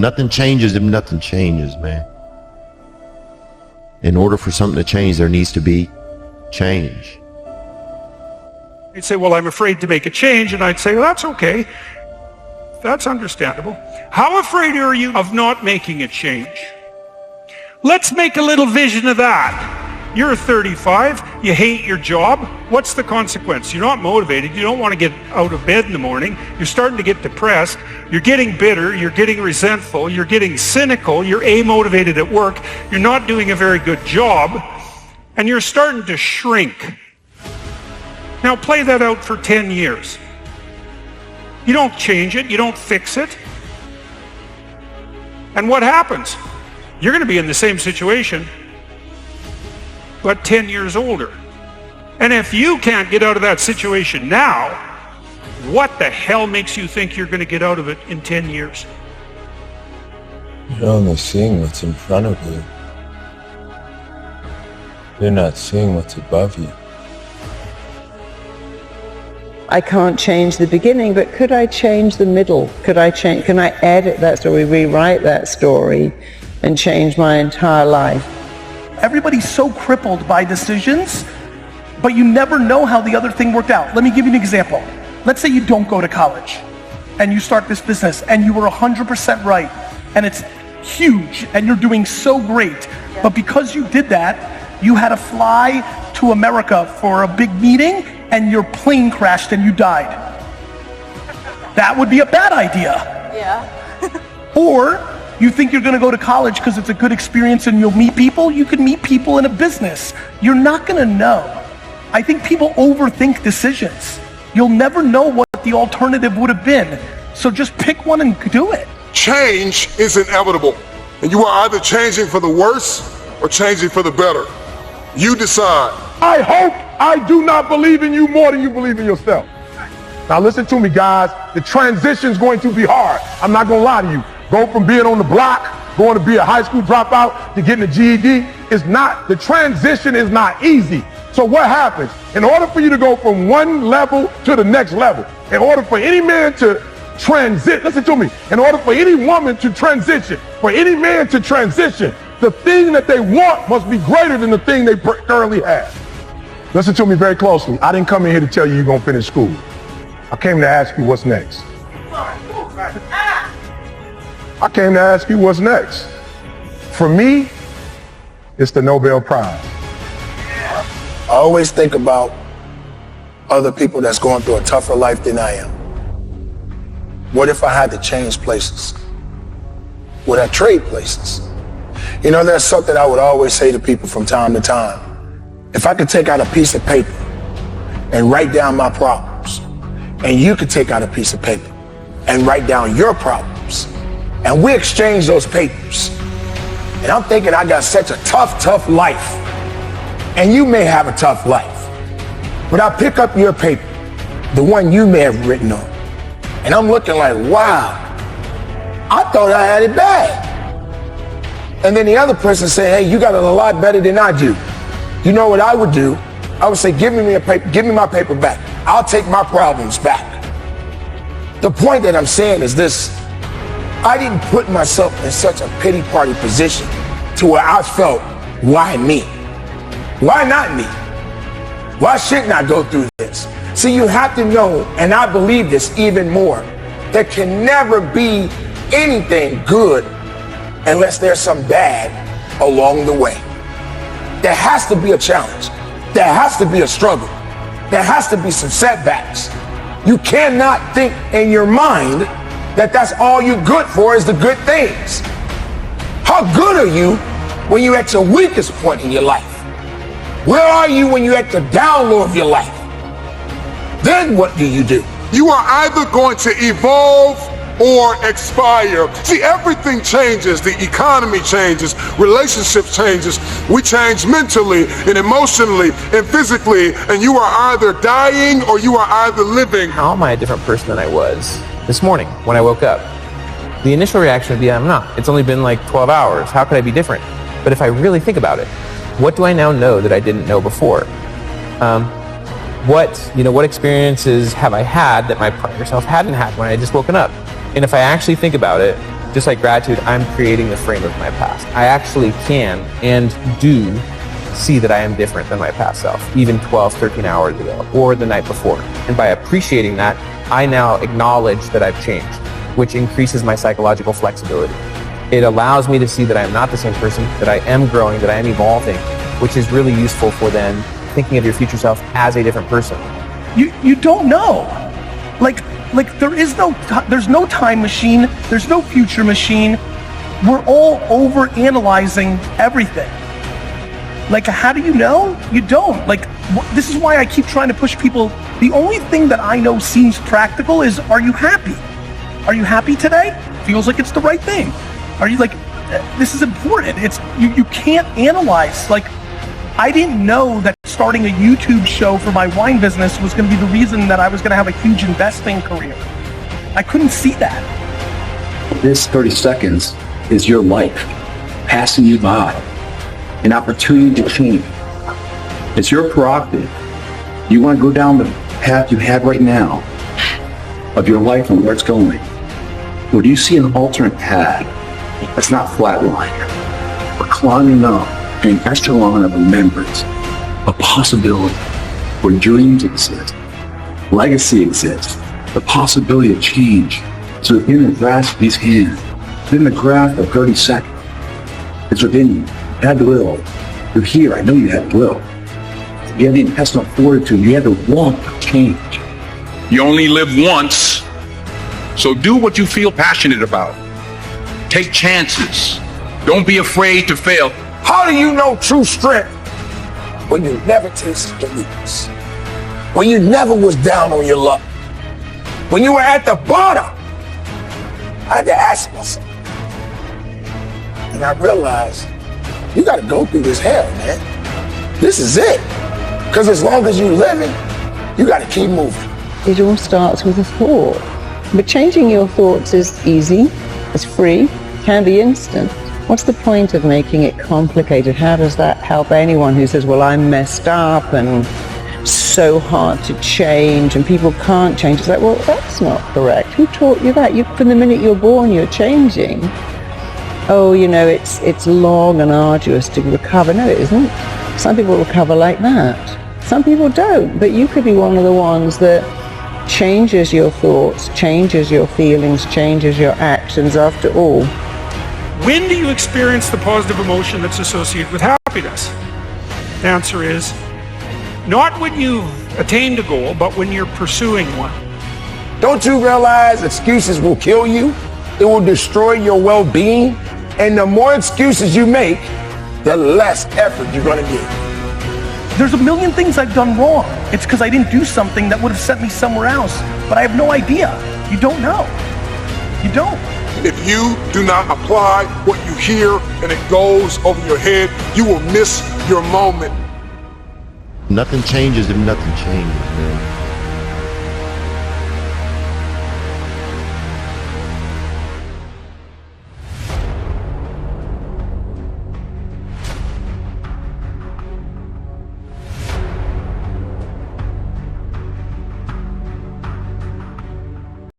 Nothing changes if nothing changes, man. In order for something to change, there needs to be change. They'd say, well, I'm afraid to make a change. And I'd say, well, that's okay. That's understandable. How afraid are you of not making a change? Let's make a little vision of that. You're 35, you hate your job. What's the consequence? You're not motivated, you don't want to get out of bed in the morning, you're starting to get depressed, you're getting bitter, you're getting resentful, you're getting cynical, you're amotivated at work, you're not doing a very good job, and you're starting to shrink. Now play that out for 10 years. You don't change it, you don't fix it. And what happens? You're going to be in the same situation, but 10 years older. And if you can't get out of that situation now, what the hell makes you think you're going to get out of it in 10 years? You're only seeing what's in front of you. You're not seeing what's above you. I can't change the beginning, but could I change the middle? Can I edit that story, rewrite that story, and change my entire life? Everybody's so crippled by decisions, but you never know how the other thing worked out. Let me give you an example. Let's say you don't go to college and you start this business and you were 100% right and it's huge and you're doing so great. Yeah. But because you did that, you had to fly to America for a big meeting and your plane crashed and you died. That would be a bad idea. Yeah. Or you think you're going to go to college because it's a good experience and you'll meet people? You can meet people in a business. You're not going to know. I think people overthink decisions. You'll never know what the alternative would have been. So just pick one and do it. Change is inevitable. And you are either changing for the worse or changing for the better. You decide. I hope I do not believe in you more than you believe in yourself. Now listen to me, guys. The transition's going to be hard. I'm not going to lie to you. Go from being on the block, going to be a high school dropout, to getting a GED, the transition is not easy. So what happens? In order for you to go from one level to the next level, in order for any man to transit, listen to me, in order for any woman to transition, for any man to transition, the thing that they want must be greater than the thing they currently have. Listen to me very closely. I didn't come in here to tell you you're going to finish school. I came to ask you what's next. I came to ask you what's next. For me, it's the Nobel Prize. I always think about other people that's going through a tougher life than I am. What if I had to change places? Would I trade places? You know, there's something I would always say to people from time to time. If I could take out a piece of paper and write down my problems, and you could take out a piece of paper and write down your problems, and we exchange those papers. And I'm thinking I got such a tough life. And you may have a tough life. But I pick up your paper, the one you may have written on. And I'm looking like, wow, I thought I had it bad. And then the other person say, hey, you got it a lot better than I do. You know what I would do? I would say, give me my paper back. I'll take my problems back. The point that I'm saying is this. I didn't put myself in such a pity party position to where I felt, why me? Why not me? Why shouldn't I go through this? See, you have to know, and I believe this even more, there can never be anything good unless there's some bad along the way. There has to be a challenge. There has to be a struggle. There has to be some setbacks. You cannot think in your mind that that's all you're good for is the good things. How good are you when you're at your weakest point in your life? Where are you when you're at the down low of your life? Then what do? You are either going to evolve or expire. See, everything changes. The economy changes, relationships changes. We change mentally and emotionally and physically, and you are either dying or you are either living. How am I a different person than I was this morning when I woke up? The initial reaction would be, I'm not. It's only been like 12 hours. How could I be different? But if I really think about it, what do I now know that I didn't know before? What experiences have I had that my prior self hadn't had when I had just woken up? And if I actually think about it, just like gratitude, I'm creating the frame of my past. I actually can and do see that I am different than my past self, even 12, 13 hours ago, or the night before. And by appreciating that, I now acknowledge that I've changed, which increases my psychological flexibility. It allows me to see that I am not the same person, that I am growing, that I am evolving, which is really useful for then thinking of your future self as a different person. You don't know. Like there's no time machine, there's no future machine. We're all over analyzing everything. Like, how do you know? You don't. Like, this is why I keep trying to push people. The only thing that I know seems practical is, are you happy? Are you happy today? Feels like it's the right thing. Are you like, this is important. It's you can't analyze. Like, I didn't know that starting a YouTube show for my wine business was going to be the reason that I was going to have a huge investing career. I couldn't see that. This 30 seconds is your life passing you by. An opportunity to change. It's your prerogative. You want to go down the path you have right now of your life and where it's going. Or do you see an alternate path that's not flatline? We're climbing up an echelon of remembrance, a possibility where dreams exist, legacy exists, the possibility of change. So within the grasp of these hands, within the grasp of 30 seconds, it's within you. You had the will. You're here. I know you had the will. You have the intestinal fortitude. You have the want to change. You only live once, so do what you feel passionate about. Take chances. Don't be afraid to fail. How do you know true strength? When you never tasted the weakness. When you never was down on your luck. When you were at the bottom. I had to ask myself. And I realized, you got to go through this hell, man. This is it. Because as long as you're living, you got to keep moving. It all starts with a thought. But changing your thoughts is easy, it's free, can be instant. What's the point of making it complicated? How does that help anyone who says, well, I'm messed up and so hard to change and people can't change? It's like, well, that's not correct. Who taught you that? From the minute you're born, you're changing. Oh, you know, it's long and arduous to recover. No, it isn't. Some people recover like that. Some people don't, but you could be one of the ones that changes your thoughts, changes your feelings, changes your actions after all. When do you experience the positive emotion that's associated with happiness? The answer is, not when you've attained a goal, but when you're pursuing one. Don't you realize excuses will kill you? It will destroy your well-being. And the more excuses you make, the less effort you're going to give. There's a million things I've done wrong. It's because I didn't do something that would have sent me somewhere else. But I have no idea. You don't know. You don't. If you do not apply what you hear and it goes over your head, you will miss your moment. Nothing changes if nothing changes, man.